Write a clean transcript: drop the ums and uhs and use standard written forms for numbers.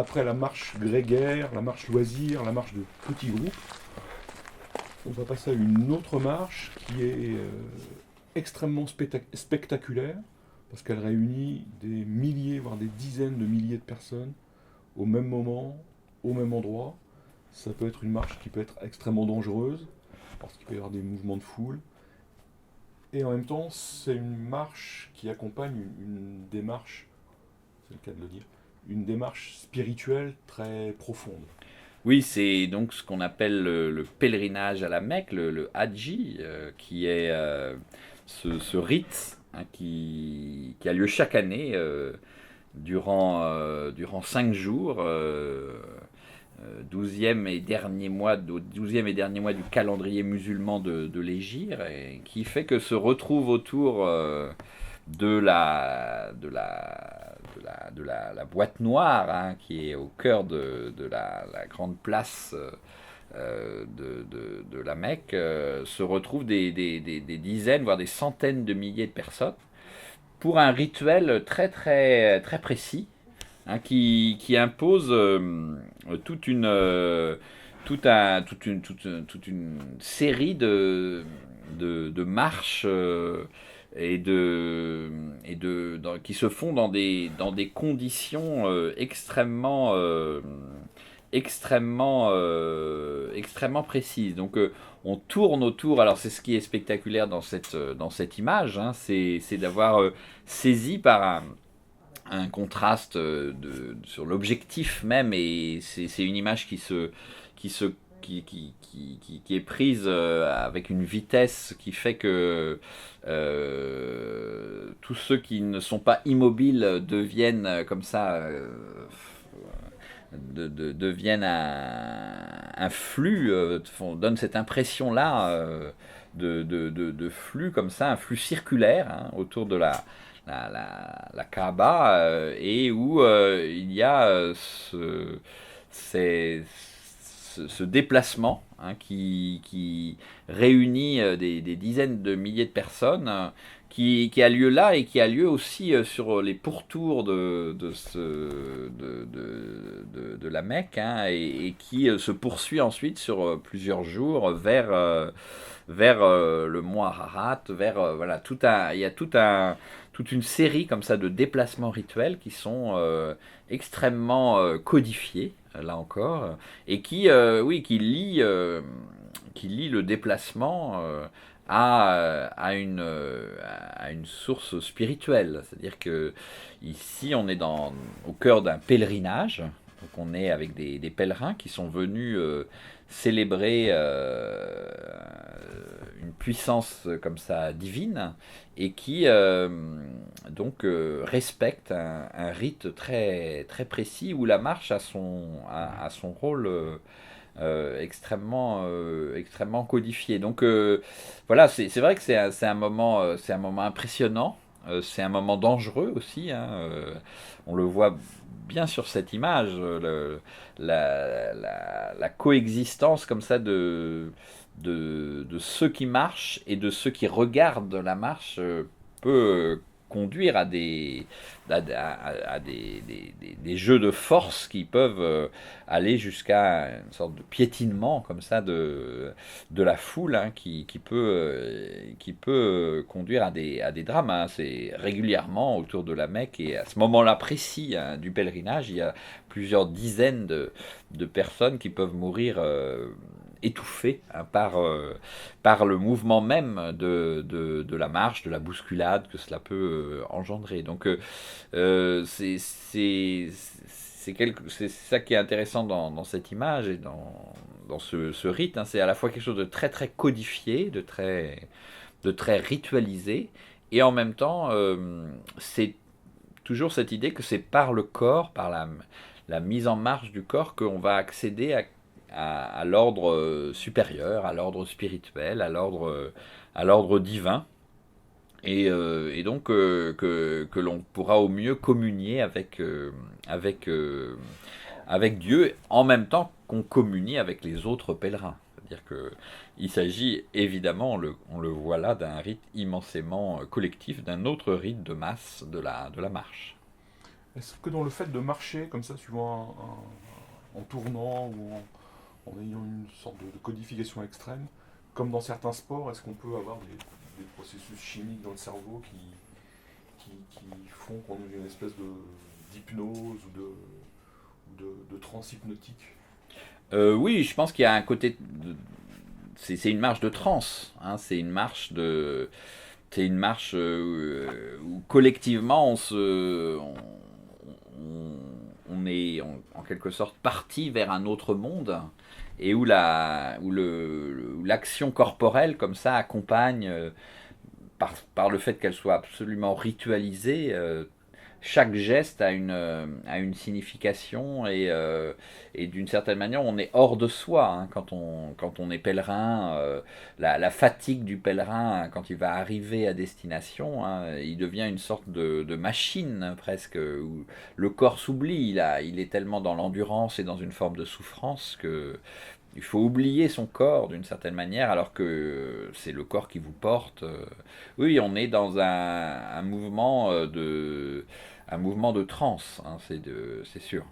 après la marche grégaire, la marche loisir, la marche de petits groupes, on va passer à une autre marche qui est extrêmement spectaculaire, parce qu'elle réunit des milliers, voire des dizaines de milliers de personnes au même moment, au même endroit. Ça peut être une marche qui peut être extrêmement dangereuse, parce qu'il peut y avoir des mouvements de foule. Et en même temps, c'est une marche qui accompagne une démarche, c'est le cas de le dire, une démarche spirituelle très profonde. Oui, c'est donc ce qu'on appelle le pèlerinage à la Mecque, le Hadji, qui est ce rite hein, qui a lieu chaque année durant 5 jours, 12e et dernier mois, 12e et dernier mois du calendrier musulman de l'Hégire, et qui fait que se retrouve autour de la boîte noire, hein, qui est au cœur de la grande place de la Mecque, se retrouvent des dizaines, voire des centaines de milliers de personnes pour un rituel très très très précis hein, qui impose toute une toute une série de marches qui se font dans des conditions extrêmement précises. Donc on tourne autour. Alors c'est ce qui est spectaculaire dans cette image, hein, c'est d'avoir saisi par un contraste sur l'objectif même, et c'est une image qui se qui est prise avec une vitesse qui fait que tous ceux qui ne sont pas immobiles deviennent comme ça deviennent un flux, donnent cette impression-là de flux comme ça, un flux circulaire hein, autour de la Kaaba, et où il y a ce déplacement hein, qui réunit des dizaines de milliers de personnes, qui a lieu là et qui a lieu aussi sur les pourtours de la Mecque hein, et qui se poursuit ensuite sur plusieurs jours vers le mont Ararat, voilà, il y a toute une série comme ça de déplacements rituels qui sont extrêmement codifiés, là encore, et oui, qui lie le déplacement à une source spirituelle. C'est-à-dire que ici, on est au cœur d'un pèlerinage. Donc on est avec des pèlerins qui sont venus célébrer une puissance comme ça divine et qui donc respectent un rite très, très précis où la marche a son rôle extrêmement codifié. Donc voilà, c'est vrai que c'est un moment impressionnant, c'est un moment dangereux aussi. Hein, on le voit bien sur cette image, la coexistence comme ça de ceux qui marchent et de ceux qui regardent la marche peut conduire à des jeux de force qui peuvent aller jusqu'à une sorte de piétinement comme ça de la foule hein, qui peut conduire à des drames. Hein. C'est régulièrement autour de la Mecque et à ce moment-là précis hein, du pèlerinage, il y a plusieurs dizaines de personnes qui peuvent mourir étouffées hein, par le mouvement même de la marche, de la bousculade que cela peut engendrer. Donc c'est ça qui est intéressant dans cette image et dans ce rite. Hein. C'est à la fois quelque chose de très très codifié, de très ritualisé, et en même temps, c'est toujours cette idée que c'est par le corps, par la mise en marche du corps, qu'on va accéder à l'ordre supérieur, à l'ordre spirituel, à l'ordre divin, et donc que l'on pourra au mieux communier avec, avec Dieu en même temps qu'on communie avec les autres pèlerins. C'est-à-dire qu'il s'agit évidemment, on le voit là, d'un rite immensément collectif, d'un autre rite de masse de la marche. Est-ce que dans le fait de marcher comme ça, suivant en tournant ou en ayant une sorte de codification extrême, comme dans certains sports, est-ce qu'on peut avoir des processus chimiques dans le cerveau qui font qu'on ait une espèce d'hypnose ou de transe hypnotique? Oui, je pense qu'il y a un côté. C'est une marche de transe, hein, c'est une marche où collectivement on est en quelque sorte parti vers un autre monde et où l'action corporelle comme ça accompagne par le fait qu'elle soit absolument ritualisée. Chaque geste a une signification et d'une certaine manière on est hors de soi hein, quand on est pèlerin. La fatigue du pèlerin hein, quand il va arriver à destination, hein, il devient une sorte de machine hein, presque où le corps s'oublie. Il est tellement dans l'endurance et dans une forme de souffrance que il faut oublier son corps d'une certaine manière alors que c'est le corps qui vous porte. Oui, on est dans un mouvement de transe, hein, c'est sûr.